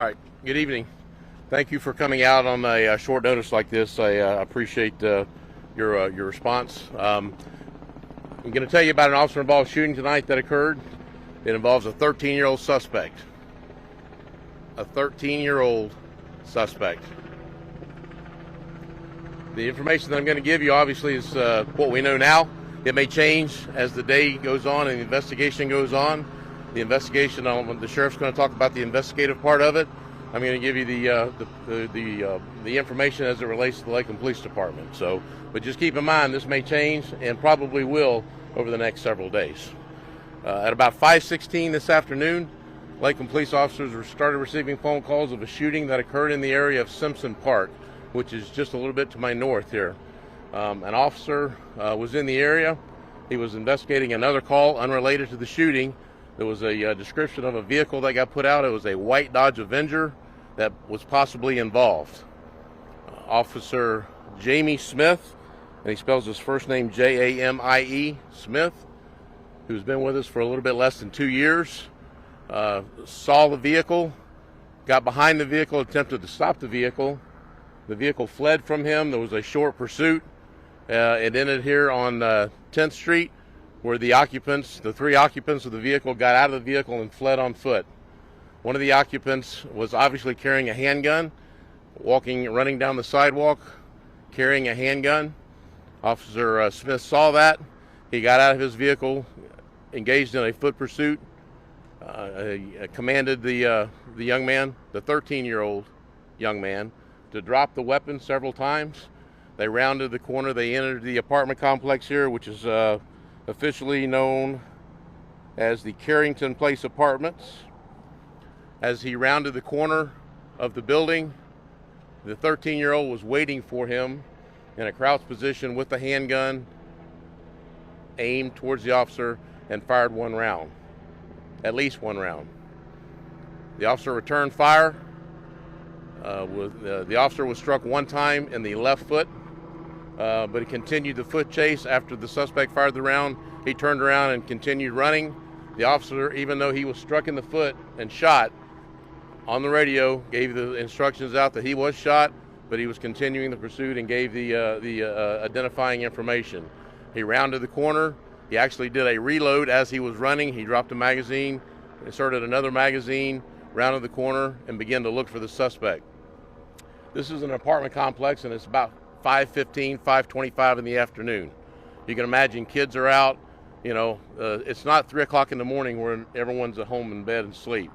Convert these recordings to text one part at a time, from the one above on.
All right, good evening. Thank you for coming out on a short notice like this. I appreciate your response. I'm going to tell you about an officer-involved shooting tonight that occurred. It involves a 13-year-old suspect. A 13-year-old suspect. The information that I'm going to give you obviously is what we know now. It may change as the day goes on and the investigation goes on. The investigation, the sheriff's going to talk about the investigative part of it. I'm going to give you the information as it relates to the Lakeland Police Department. But just keep in mind this may change and probably will over the next several days. At about 5:16 this afternoon, Lakeland police officers started receiving phone calls of a shooting that occurred in the area of Simpson Park, which is just a little bit to my north here. An officer was in the area. He was investigating another call unrelated to the shooting. There was a description of a vehicle that got put out. It was a white Dodge Avenger that was possibly involved. Officer Jamie Smith, and he spells his first name Jamie Smith, who's been with us for a little bit less than 2 years, saw the vehicle, got behind the vehicle, attempted to stop the vehicle. The vehicle fled from him. There was a short pursuit. It ended here on 10th Street, where the three occupants of the vehicle got out of the vehicle and fled on foot. One of the occupants was obviously carrying a handgun, running down the sidewalk, carrying a handgun. Officer Smith saw that. He got out of his vehicle, engaged in a foot pursuit, commanded the young man, the 13-year-old young man, to drop the weapon several times. They rounded the corner. They entered the apartment complex here, which is officially known as the Carrington Place Apartments. As he rounded the corner of the building, the 13-year-old was waiting for him in a crouched position with the handgun aimed towards the officer and fired one round, at least one round. The officer returned fire. The officer was struck one time in the left foot, but he continued the foot chase. After the suspect fired the round, he turned around and continued running. The officer, even though he was struck in the foot and shot, on the radio gave the instructions out that he was shot, but he was continuing the pursuit and gave the identifying information. He rounded the corner. He actually did a reload as he was running. He dropped a magazine, inserted another magazine, rounded the corner, and began to look for the suspect. This is an apartment complex, and it's about 5:15, 5:25 in the afternoon. You can imagine kids are out. It's not 3 o'clock in the morning where everyone's at home in bed and sleep.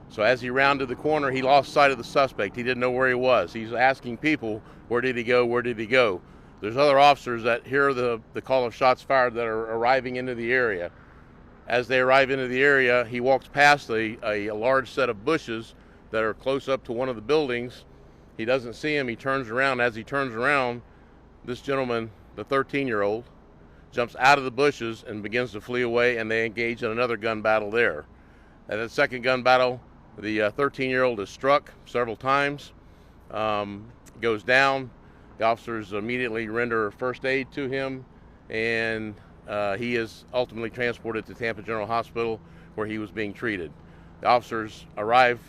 So as he rounded the corner, he lost sight of the suspect. He didn't know where he was. He's asking people, where did he go, where did he go? There's other officers that hear the call of shots fired that are arriving into the area. As they arrive into the area, he walks past a large set of bushes that are close up to one of the buildings. He doesn't see him. He turns around. As he turns around, this gentleman, the 13-year-old, jumps out of the bushes and begins to flee away, and they engage in another gun battle there. At that second gun battle, the 13-year-old is struck several times, goes down. The officers immediately render first aid to him, and he is ultimately transported to Tampa General Hospital, where he was being treated. The officers arrive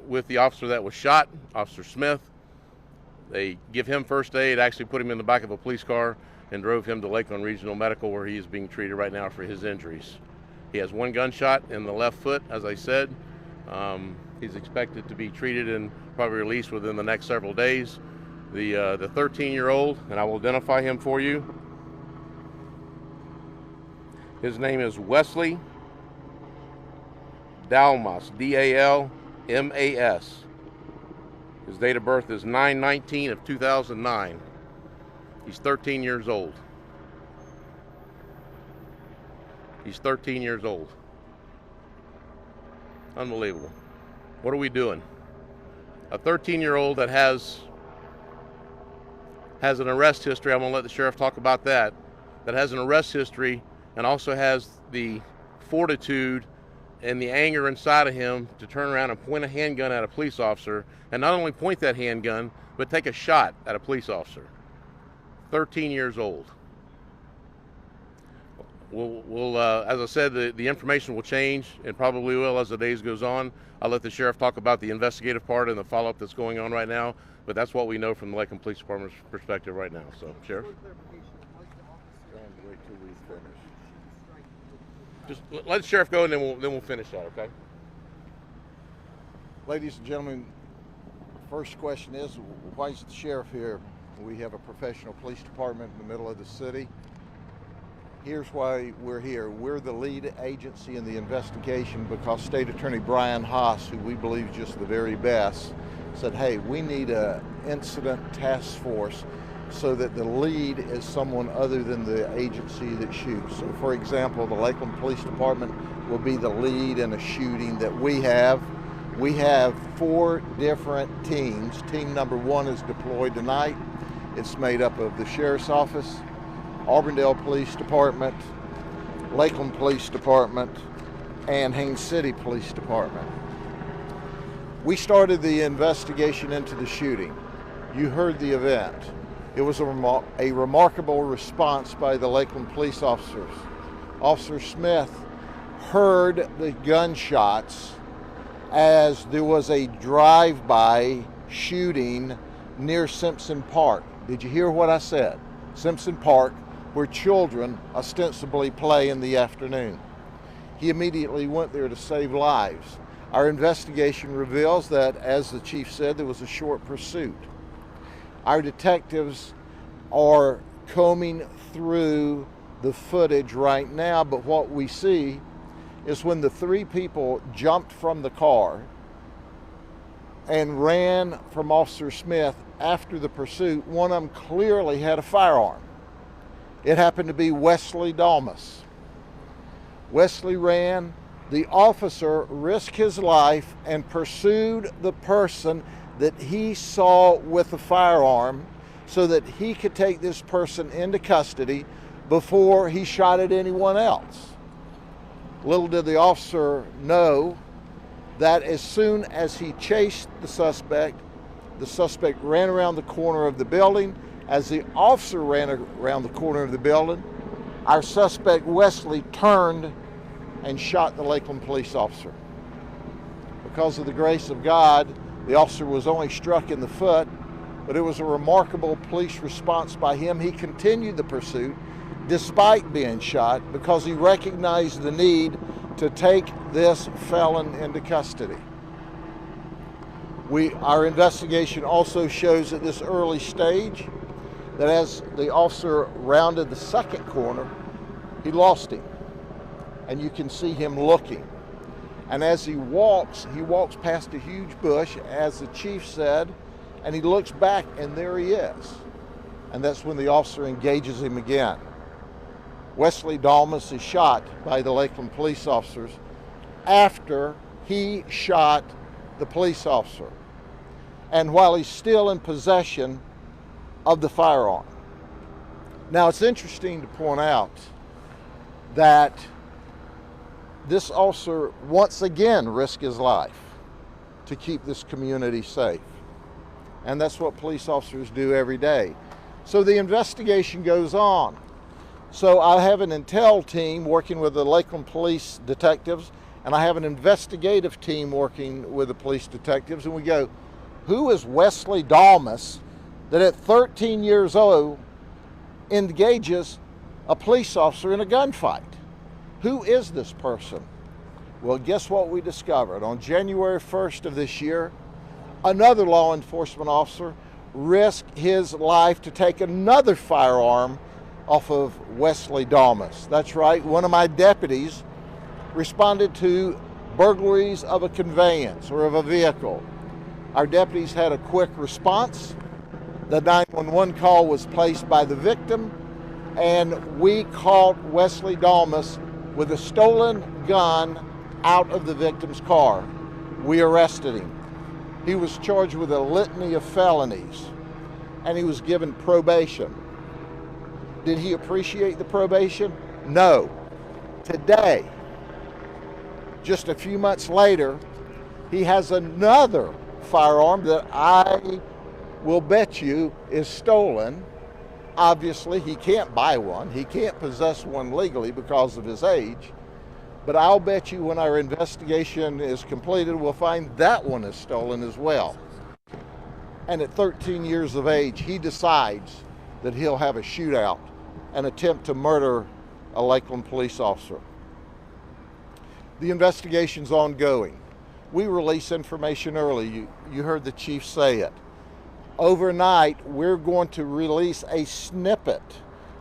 with the officer that was shot, Officer Smith. They give him first aid, actually put him in the back of a police car, and drove him to Lakeland Regional Medical, where he is being treated right now for his injuries. He has one gunshot in the left foot, as I said. He's expected to be treated and probably released within the next several days. The 13-year-old, and I will identify him for you. His name is Wesley Dalmas, D-A-L-M-A-S. His date of birth is 9/19 of 2009. He's 13 years old. He's 13 years old. Unbelievable. What are we doing? A 13-year-old that has an arrest history. I'm going to let the sheriff talk about that. That has an arrest history and also has the fortitude and the anger inside of him to turn around and point a handgun at a police officer, and not only point that handgun, but take a shot at a police officer. 13 years old. We'll as I said, the information will change and probably will as the days goes on. I'll let the sheriff talk about the investigative part and the follow-up that's going on right now, but that's what we know from the Lakeland Police Department's perspective right now. So, Sheriff? Wait till we finish. Just let the sheriff go and then we'll finish that, okay? Ladies and gentlemen, first question is, why is the sheriff here? We have a professional police department in the middle of the city. Here's why we're here. We're the lead agency in the investigation because State Attorney Brian Haas, who we believe is just the very best, said, hey, we need an incident task force so that the lead is someone other than the agency that shoots. So for example, the Lakeland Police Department will be the lead in a shooting that we have. We have 4 different teams. Team number 1 is deployed tonight. It's made up of the Sheriff's Office, Auburndale Police Department, Lakeland Police Department, and Haines City Police Department. We started the investigation into the shooting. You heard the event. It was a remarkable response by the Lakeland police officers. Officer Smith heard the gunshots as there was a drive-by shooting near Simpson Park. Did you hear what I said? Simpson Park, where children ostensibly play in the afternoon. He immediately went there to save lives. Our investigation reveals that, as the chief said, there was a short pursuit. Our detectives are combing through the footage right now, but what we see is when the 3 people jumped from the car and ran from Officer Smith after the pursuit, one of them clearly had a firearm. It happened to be Wesley Dalmas. Wesley ran. The officer risked his life and pursued the person that he saw with the firearm so that he could take this person into custody before he shot at anyone else. Little did the officer know that as soon as he chased the suspect ran around the corner of the building. As the officer ran around the corner of the building, our suspect Wesley turned and shot the Lakeland police officer. Because of the grace of God, the officer was only struck in the foot, but it was a remarkable police response by him. He continued the pursuit despite being shot because he recognized the need to take this felon into custody. Our investigation also shows at this early stage that as the officer rounded the second corner, he lost him. And you can see him looking. And as he walks past a huge bush, as the chief said, and he looks back and there he is. And that's when the officer engages him again. Wesley Dalmas is shot by the Lakeland police officers after he shot the police officer, and while he's still in possession of the firearm. Now, it's interesting to point out that this officer once again risked his life to keep this community safe. And that's what police officers do every day. So the investigation goes on. So I have an intel team working with the Lakeland police detectives, and I have an investigative team working with the police detectives, and we go, who is Wesley Dalmas that at 13 years old engages a police officer in a gunfight? Who is this person? Well, guess what we discovered? On January 1st of this year, another law enforcement officer risked his life to take another firearm off of Wesley Dalmas. That's right, one of my deputies responded to burglaries of a conveyance or of a vehicle. Our deputies had a quick response. The 911 call was placed by the victim, and we caught Wesley Dalmas with a stolen gun out of the victim's car. We arrested him. He was charged with a litany of felonies, and he was given probation. Did he appreciate the probation? No. Today, just a few months later, he has another firearm that I will bet you is stolen, Obviously, he can't buy one. He can't possess one legally because of his age. But I'll bet you when our investigation is completed, we'll find that one is stolen as well. And at 13 years of age, he decides that he'll have a shootout and attempt to murder a Lakeland police officer. The investigation's ongoing. We release information early. You heard the chief say it. Overnight, we're going to release a snippet.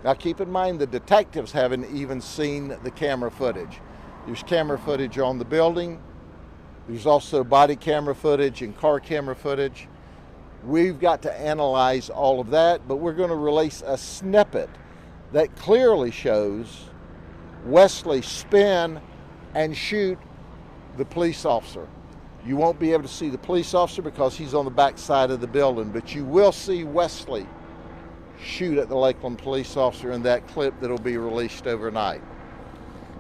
Now keep in mind the detectives haven't even seen the camera footage. There's camera footage on the building. There's also body camera footage and car camera footage. We've got to analyze all of that, but we're going to release a snippet that clearly shows Wesley spin and shoot the police officer. You won't be able to see the police officer because he's on the back side of the building, but you will see Wesley shoot at the Lakeland police officer in that clip that'll be released overnight.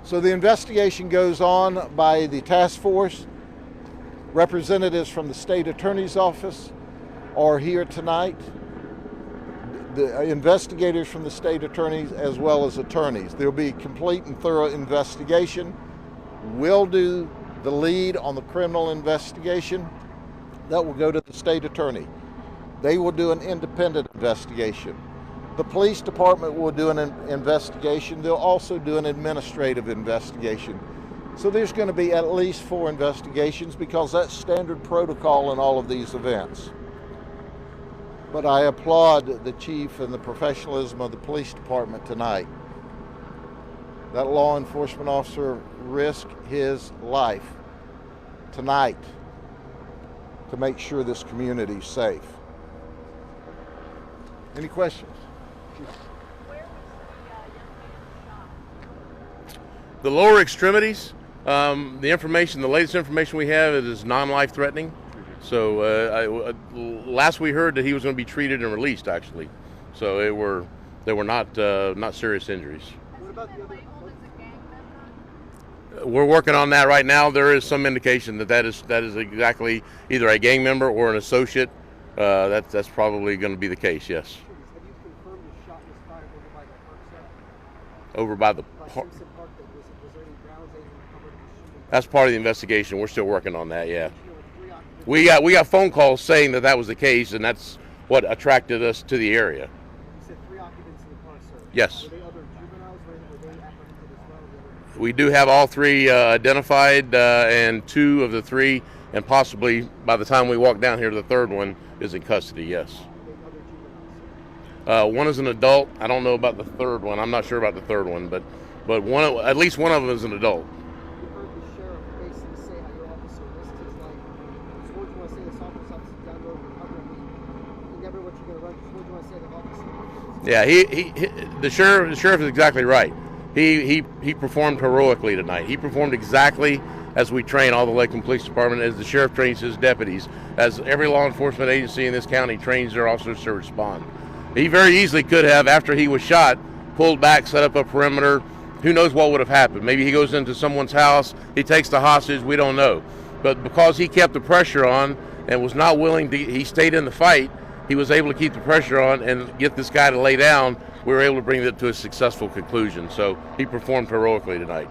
So the investigation goes on by the task force. Representatives from the state attorney's office are here tonight. The investigators from the state attorneys as well as attorneys. There'll be a complete and thorough investigation. We'll do the lead on the criminal investigation. That will go to the state attorney. They will do an independent investigation. The police department will do an investigation. They'll also do an administrative investigation. So there's going to be at least 4 investigations because that's standard protocol in all of these events. But I applaud the chief and the professionalism of the police department tonight. That law enforcement officer risked his life tonight to make sure this community is safe. Any questions? The lower extremities, the latest information we have is non-life threatening. So last we heard that he was going to be treated and released, actually. So they were not serious injuries. What about the other? We're working on that right now. There is some indication that is exactly either a gang member or an associate. That's probably going to be the case. Yes. Have you confirmed the shot was fired Over by the Simpson Park? Was there any grounds they recovered in the shooting? That's part of the investigation. We're still working on that. Yeah. We got phone calls saying that was the case, and that's what attracted us to the area. You said 3 occupants in the car, sir. Yes. Were they other juveniles? Were they apprehended as well? We do have all 3 identified, and 2 of the 3, and possibly by the time we walk down here, the 3rd one is in custody. Yes. Other juveniles? One is an adult. I don't know about the 3rd one. I'm not sure about the 3rd one, but at least one of them is an adult. You heard the sheriff basically say how your officer risked his life. So what do you want to say to this officer down the road recovering? He never let you get a run. So what do you want to say to the officer? Yeah, the sheriff is exactly right. He performed heroically tonight. He performed exactly as we train all the Lakeland Police Department, as the sheriff trains his deputies, as every law enforcement agency in this county trains their officers to respond. He very easily could have, after he was shot, pulled back, set up a perimeter. Who knows what would have happened? Maybe he goes into someone's house, he takes the hostage, we don't know. But because he kept the pressure on and was not willing to, he stayed in the fight, he was able to keep the pressure on and get this guy to lay down. We were able to bring it to a successful conclusion. So he performed heroically tonight.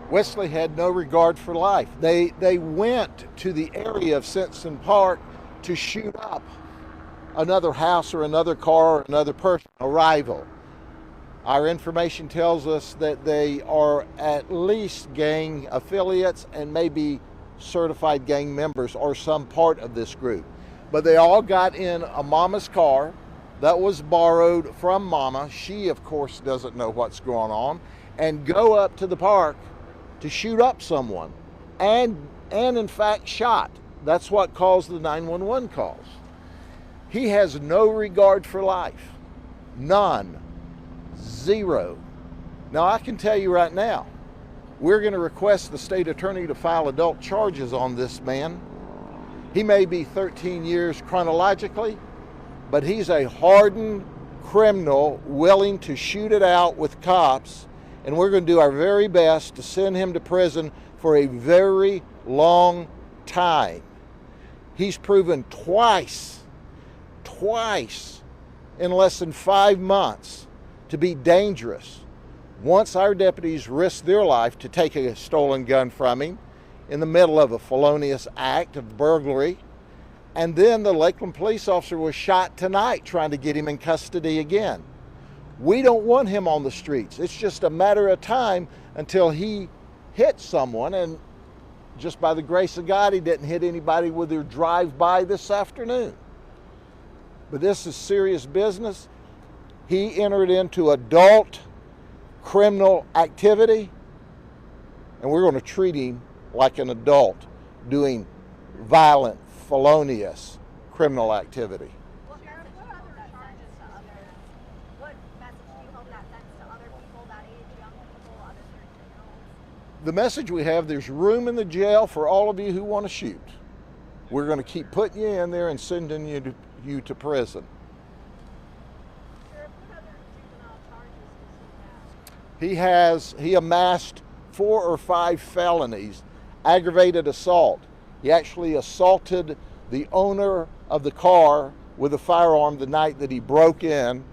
Wesley had no regard for life. They went to the area of Simpson Park to shoot up another house or another car or another person, a rival. Our information tells us that they are at least gang affiliates and maybe certified gang members or some part of this group. But they all got in a mama's car that was borrowed from mama. She, of course, doesn't know what's going on, and go up to the park to shoot up someone and in fact shot. That's what caused the 911 calls. He has no regard for life. None. Zero. Now I can tell you right now, we're going to request the state attorney to file adult charges on this man. He may be 13 years chronologically, but he's a hardened criminal willing to shoot it out with cops, and we're going to do our very best to send him to prison for a very long time. He's proven twice in less than 5 months to be dangerous. Once our deputies risked their life to take a stolen gun from him in the middle of a felonious act of burglary, and then the Lakeland police officer was shot tonight trying to get him in custody again. We don't want him on the streets. It's just a matter of time until he hits someone, and just by the grace of God, he didn't hit anybody with their drive-by this afternoon. But this is serious business. He entered into adult criminal activity, and we're going to treat him like an adult doing violent, felonious criminal activity. What message do you hope that sends to other people that age, young people, other 13-year-olds? The message we have, there's room in the jail for all of you who want to shoot. We're going to keep putting you in there and sending you to prison. Sheriff, what other juvenile charges does he have? He amassed 4 or 5 felonies, aggravated assault. He actually assaulted the owner of the car with a firearm the night that he broke in,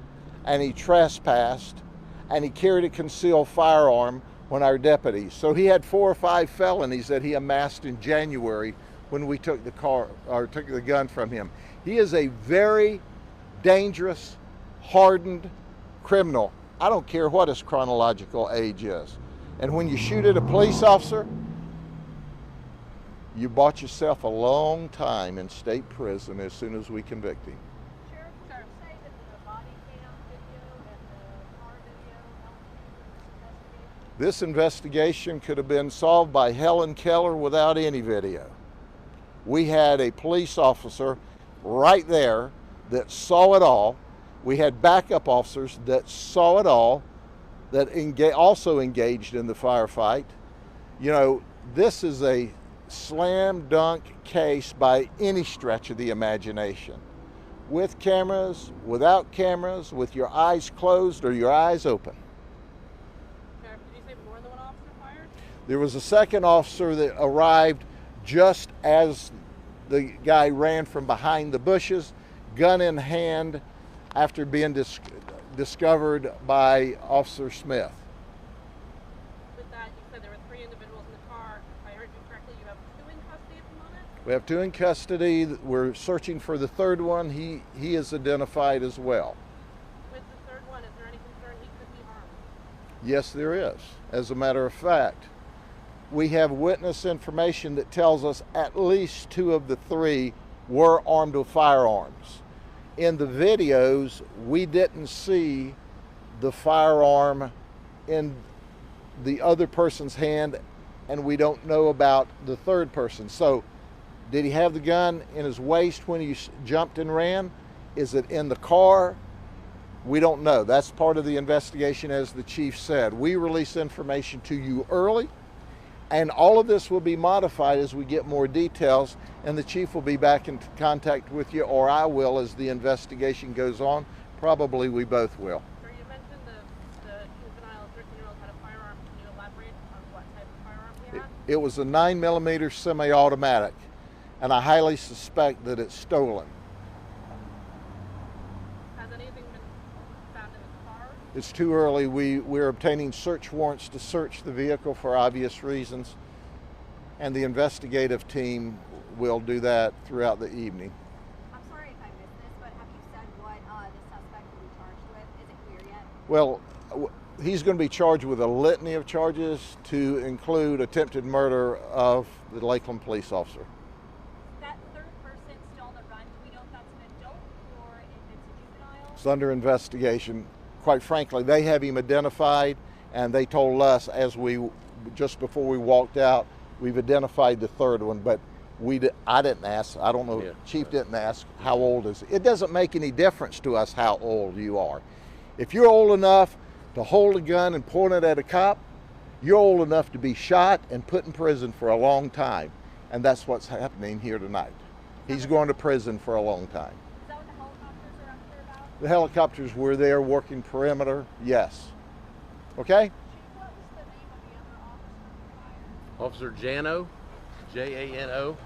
and he trespassed, and he carried a concealed firearm when our deputies. So he had 4 or 5 felonies that he amassed in January when we took the gun from him. He is a very dangerous, hardened criminal. I don't care what his chronological age is. And when you shoot at a police officer, you bought yourself a long time in state prison as soon as we convict him. Sheriff, say that the body cam video and the car video helped you with this investigation? This investigation could have been solved by Helen Keller without any video. We had a police officer right there that saw it all. We had backup officers that saw it all, that also engaged in the firefight. You know, this is a slam dunk case by any stretch of the imagination. With cameras, without cameras, with your eyes closed or your eyes open. Sheriff, did you say more than one officer fired? There was a second officer that arrived just as the guy ran from behind the bushes, gun in hand, after being discovered by Officer Smith. With that, you said there were 3 individuals in the car. If I heard you correctly, you have 2 in custody at the moment? We have 2 in custody. We're searching for the third one. He is identified as well. With the third one, is there any concern he could be harmed? Yes, there is. As a matter of fact, we have witness information that tells us at least 2 of the 3 were armed with firearms. In the videos, we didn't see the firearm in the other person's hand, and we don't know about the third person. So, did he have the gun in his waist when he jumped and ran? Is it in the car? We don't know. That's part of the investigation, as the chief said. We release information to you early, and all of this will be modified as we get more details, and the chief will be back in contact with you, or I will, as the investigation goes on. Probably we both will. Sir, you mentioned the juvenile 13-year-old had a firearm. Can you elaborate on what type of firearm he had? It was a 9mm semi-automatic, and I highly suspect that it's stolen. Has anything been found in the car? It's too early. We're obtaining search warrants to search the vehicle for obvious reasons, and the investigative team will do that throughout the evening. I'm sorry if I missed this, but have you said what the suspect will be charged with? Is it clear yet? Well, he's going to be charged with a litany of charges to include attempted murder of the Lakeland police officer. That third person still on the run, do we know if that's an adult or if it's a juvenile? It's under investigation. Quite frankly, they have him identified, and they told us just before we walked out, we've identified the third one, but I didn't ask. I don't know. Yeah. Chief didn't ask how old is he. It doesn't make any difference to us how old you are. If you're old enough to hold a gun and point it at a cop, you're old enough to be shot and put in prison for a long time, and that's what's happening here tonight. He's going to prison for a long time. Is that what the helicopters are The helicopters were there working perimeter, yes. Okay? What was the name of the other officer fired? Officer Jano, Jano,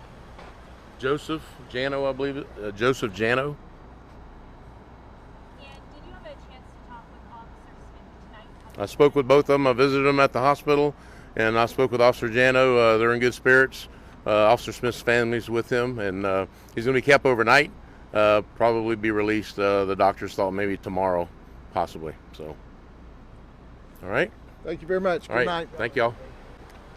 Joseph Jano, I believe it. Joseph Jano. And did you have a chance to talk with Officer Smith tonight? I spoke with both of them. I visited them at the hospital, and I spoke with Officer Jano. They're in good spirits. Officer Smith's family's with him, and he's going to be kept overnight. Probably be released. The doctors thought maybe tomorrow, possibly. So, all right. Thank you very much. Good All right. night. Thank y'all.